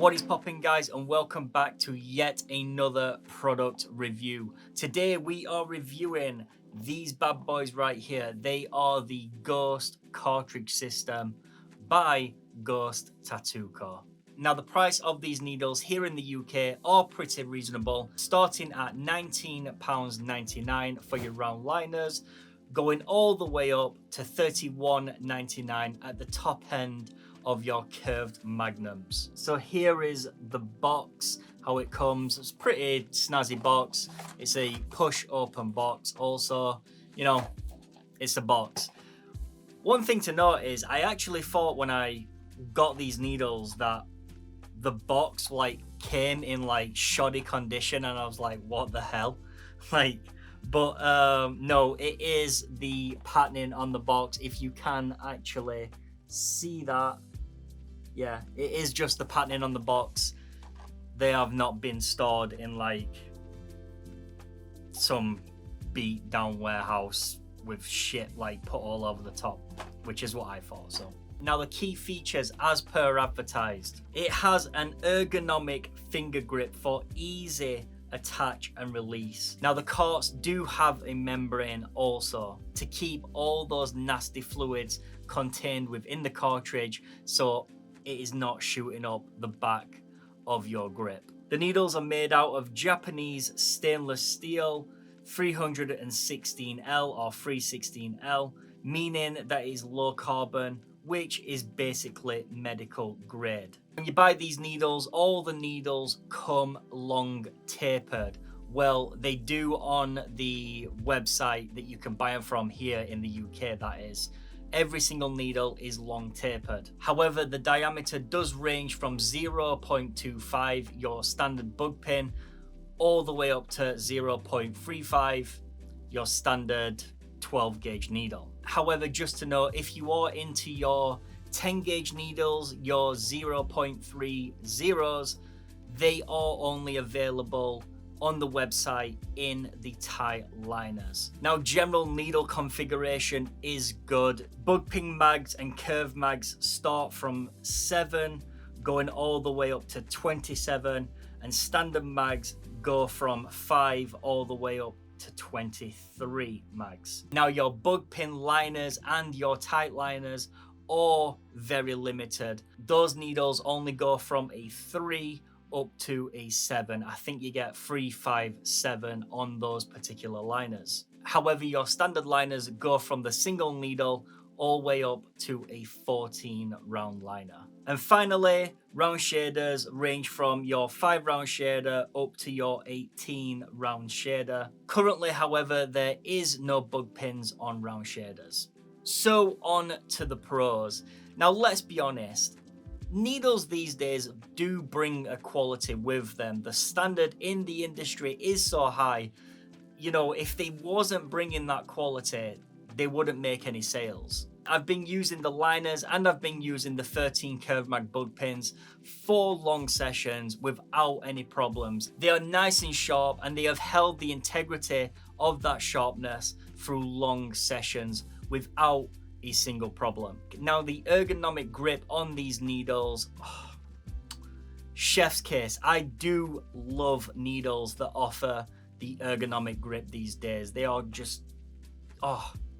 What is popping, guys, and welcome back to yet another product review. Today we are reviewing these bad boys right here. They are the Ghost Cartridge System by Ghost Tattoo Co. Now, the price of these needles here in the UK are pretty reasonable, starting at £19.99 for your round liners, going all the way up to £31.99 at the top end of your curved magnums. So here is the box, how it comes. It's a pretty snazzy box. It's a push open box also, you know, it's a box. One thing to note is I actually thought when I got these needles that the box came in shoddy condition, and I was like, what the hell? No, it is the patterning on the box. If you can actually see that, yeah, it is just the patterning on the box. They have not been stored in some beat down warehouse with shit put all over the top, which is what I thought. So now the key features as per advertised. It has an ergonomic finger grip for easy attach and release. Now the carts do have a membrane also to keep all those nasty fluids contained within the cartridge, so it is not shooting up the back of your grip. The needles are made out of Japanese stainless steel 316L or 316L, meaning that it is low carbon, which is basically medical grade. When you buy these needles, all the needles come long tapered. Well, they do on the website that you can buy them from here in the UK, that is. Every single needle is long tapered. However, the diameter does range from 0.25, your standard bug pin, all the way up to 0.35, your standard 12 gauge needle. However, just to know, if you are into your 10 gauge needles, your 0.30s, they are only available on the website in the tight liners. Now, general needle configuration is good. Bug pin mags and curve mags start from 7 going all the way up to 27, and standard mags go from 5 all the way up to 23 mags. Now, your bug pin liners and your tight liners are very limited. Those needles only go from a 3 up to a 7. I think you get 3, 5, 7 on those particular liners. However, your standard liners go from the single needle all the way up to a 14 round liner. And finally, round shaders range from your 5 round shader up to your 18 round shader. Currently, however, there is no bug pins on round shaders. So on to the pros. Now, let's be honest. Needles these days do bring a quality with them. The standard in the industry is so high. You know, if they wasn't bringing that quality, they wouldn't make any sales. I've been using the liners and I've been using the 13 curve mag bug pins for long sessions without any problems. They are nice and sharp, and they have held the integrity of that sharpness through long sessions without a single problem. Now, the ergonomic grip on these needles, chef's kiss. I do love needles that offer the ergonomic grip these days. They are just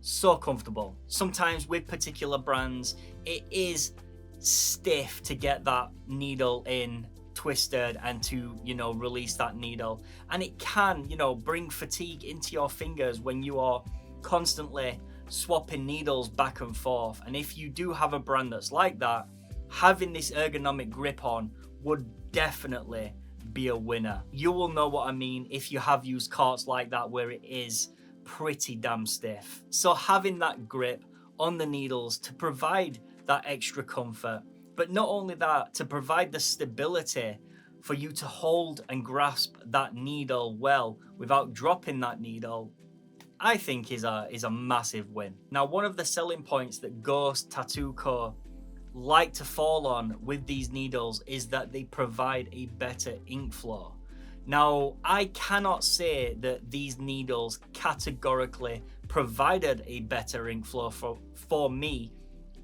so comfortable. Sometimes with particular brands, it is stiff to get that needle in twisted and to, release that needle, and it can, bring fatigue into your fingers when you are constantly swapping needles back and forth. And if you do have a brand that's like that, having this ergonomic grip on would definitely be a winner. You will know what I mean if you have used carts like that where it is pretty damn stiff. So having that grip on the needles to provide that extra comfort, but not only that, to provide the stability for you to hold and grasp that needle well without dropping that needle, I think is a massive win. Now, one of the selling points that Ghost Tattoo Co like to fall on with these needles is that they provide a better ink flow. Now, I cannot say that these needles categorically provided a better ink flow for me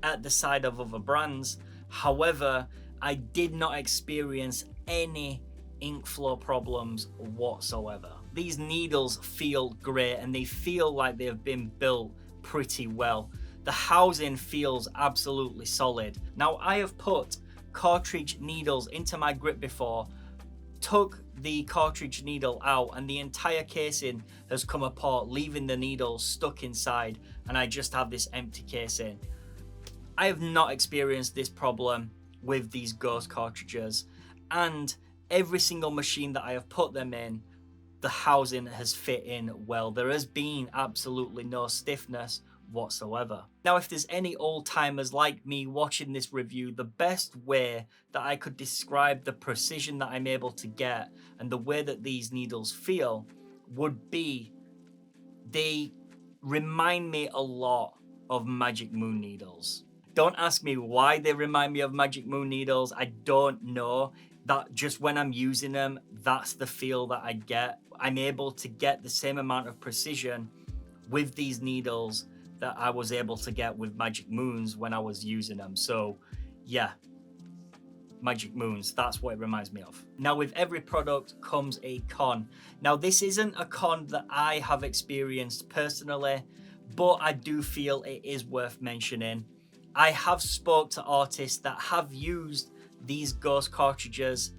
at the side of other brands. However, I did not experience any ink flow problems whatsoever. These needles feel great and they feel like they've been built pretty well. The housing feels absolutely solid. Now, I have put cartridge needles into my grip before, took the cartridge needle out, and the entire casing has come apart, leaving the needles stuck inside, and I just have this empty casing. I have not experienced this problem with these Ghost cartridges, and every single machine that I have put them in, the housing has fit in well. There has been absolutely no stiffness whatsoever. Now, if there's any old timers like me watching this review, the best way that I could describe the precision that I'm able to get and the way that these needles feel would be, they remind me a lot of Magic Moon needles. Don't ask me why they remind me of Magic Moon needles. I don't know. That just when I'm using them, that's the feel that I get. I'm able to get the same amount of precision with these needles that I was able to get with Magic Moons when I was using them. So yeah, Magic Moons, that's what it reminds me of. Now, with every product comes a con. Now, this isn't a con that I have experienced personally, but I do feel it is worth mentioning. I have spoke to artists that have used these Ghost cartridges.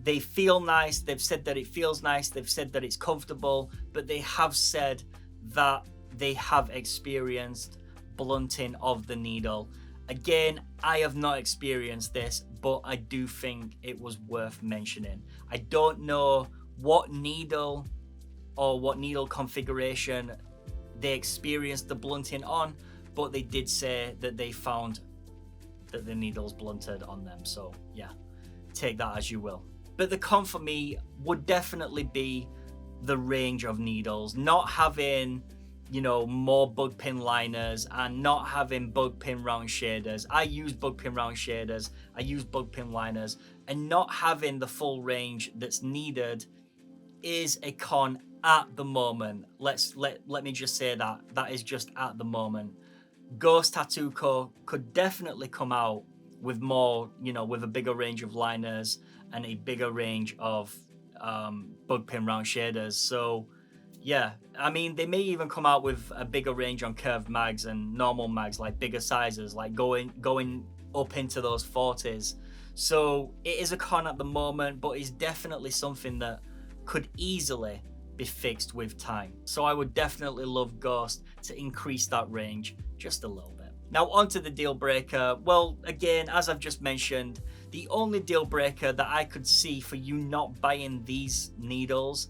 They feel nice, they've said that it feels nice, they've said that it's comfortable, but they have said that they have experienced blunting of the needle. Again, I have not experienced this, but I do think it was worth mentioning. I don't know what needle or what needle configuration they experienced the blunting on, but they did say that they found that the needles blunted on them. So yeah, take that as you will. But the con for me would definitely be the range of needles, not having, you know, more bug pin liners and not having bug pin round shaders. I use bug pin round shaders, I use bug pin liners, and not having the full range that's needed is a con at the moment. Let me just say that is just at the moment. Ghost Tattoo Co could definitely come out with more, you know, with a bigger range of liners and a bigger range of bug pin round shaders. So yeah, I mean, they may even come out with a bigger range on curved mags and normal mags, like bigger sizes, like going up into those 40s. So it is a con at the moment, but it's definitely something that could easily be fixed with time. So I would definitely love Ghost to increase that range just a little bit. Now onto the deal breaker. Well, again, as I've just mentioned, the only deal breaker that I could see for you not buying these needles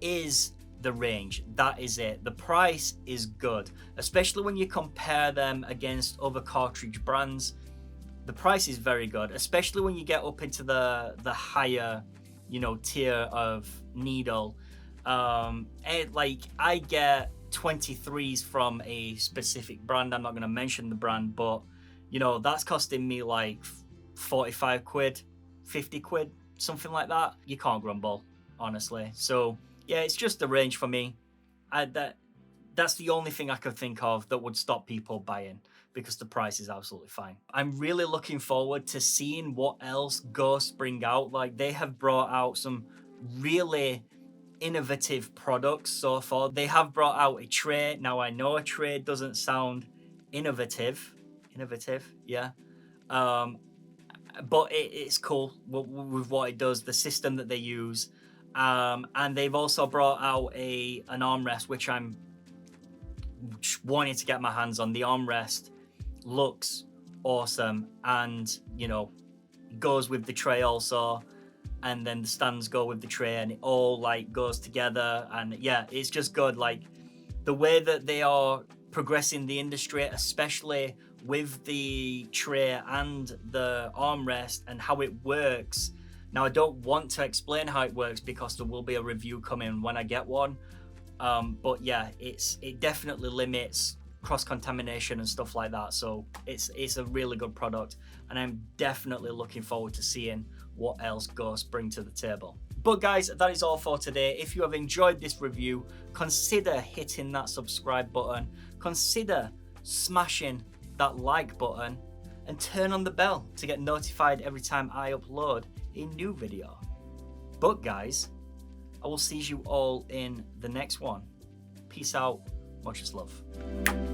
is the range. That is it. The price is good, especially when you compare them against other cartridge brands. The price is very good, especially when you get up into the higher, you know, tier of needle. Like I get 23s from a specific brand. I'm not going to mention the brand, but you know, that's costing me like 45 quid, 50 quid, something like that. You can't grumble, honestly. So yeah, it's just the range for me. That's the only thing I could think of that would stop people buying, because the price is absolutely fine. I'm really looking forward to seeing what else Ghost bring out. Like, they have brought out some really innovative products so far. They have brought out a tray. Now, I know a tray doesn't sound innovative, yeah. But it's cool with what it does, the system that they use. And they've also brought out an armrest, which I'm wanting to get my hands on. The armrest looks awesome, and you know, goes with the tray also, and then the stands go with the tray, and it all like goes together. And yeah, it's just good. Like, the way that they are progressing the industry, especially with the tray and the armrest and how it works. Now, I don't want to explain how it works because there will be a review coming when I get one. But yeah, it definitely limits cross-contamination and stuff like that. So it's a really good product, and I'm definitely looking forward to seeing what else Ghost bring to the table. But guys, that is all for today. If you have enjoyed this review, consider hitting that subscribe button. Consider smashing that like button. and turn on the bell to get notified every time I upload a new video. But guys, I will see you all in the next one. Peace out, much love.